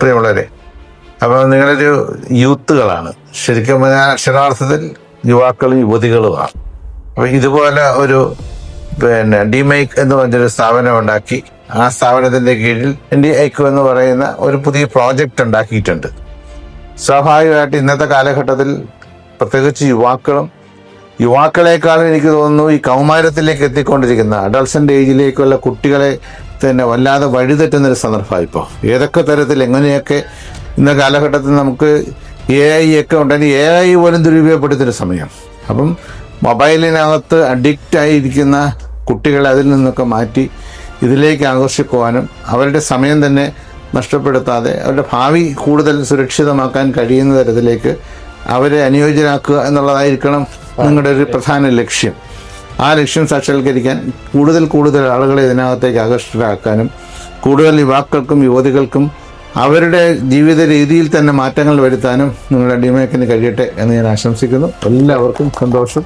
പ്രിയമുള്ളവരെ, അപ്പോൾ നിങ്ങളൊരു യൂത്തുകളാണ്, ശരിക്കും പറഞ്ഞാൽ അക്ഷരാർത്ഥത്തിൽ യുവാക്കളും യുവതികളുമാണ്. അപ്പോൾ ഇതുപോലെ ഒരു ഡിമൈക്ക് എന്ന് പറഞ്ഞൊരു സ്ഥാപനം ഉണ്ടാക്കി ആ സ്ഥാപനത്തിൻ്റെ കീഴിൽ IndiaICO എന്ന് പറയുന്ന ഒരു പുതിയ പ്രോജക്റ്റ് ഉണ്ടാക്കിയിട്ടുണ്ട്. സ്വാഭാവികമായിട്ട് ഇന്നത്തെ കാലഘട്ടത്തിൽ പ്രത്യേകിച്ച് യുവാക്കളെക്കാളും എനിക്ക് തോന്നുന്നു ഈ കൗമാരത്തിലേക്ക് എത്തിക്കൊണ്ടിരിക്കുന്ന അഡൾസൻ്റ് ഏജിലേക്കുള്ള കുട്ടികളെ തന്നെ വല്ലാതെ വഴിതെറ്റുന്നൊരു സന്ദർഭമാണ് ഇപ്പോൾ. ഏതൊക്കെ തരത്തിൽ എങ്ങനെയൊക്കെ ഇന്ന കാലഘട്ടത്തിൽ നമുക്ക് AI ഒക്കെ ഉണ്ടെങ്കിൽ AI പോലും ദുരുപയോഗപ്പെടുത്തുന്ന സമയം. അപ്പം മൊബൈലിനകത്ത് അഡിക്റ്റ് ആയിരിക്കുന്ന കുട്ടികളെ അതിൽ നിന്നൊക്കെ മാറ്റി ഇതിലേക്ക് ആകർഷിക്കുവാനും അവരുടെ സമയം തന്നെ നഷ്ടപ്പെടുത്താതെ അവരുടെ ഭാവി കൂടുതൽ സുരക്ഷിതമാക്കാൻ കഴിയുന്ന തരത്തിലേക്ക് അവരെ അനുയോജ്യരാക്കുക എന്നുള്ളതായിരിക്കണം നിങ്ങളുടെ ഒരു പ്രധാന ലക്ഷ്യം. ആ ലക്ഷ്യം സാക്ഷാത്കരിക്കാൻ കൂടുതൽ ആളുകളെ ഇതിനകത്തേക്ക് ആകർഷിതരാക്കാനും കൂടുതൽ യുവാക്കൾക്കും യുവതികൾക്കും അവരുടെ ജീവിത രീതിയിൽ തന്നെ മാറ്റങ്ങൾ വരുത്താനും നിങ്ങളുടെ ഡിമൈക്കിന് കഴിയട്ടെ എന്ന് ഞാൻ ആശംസിക്കുന്നു. എല്ലാവർക്കും സന്തോഷം.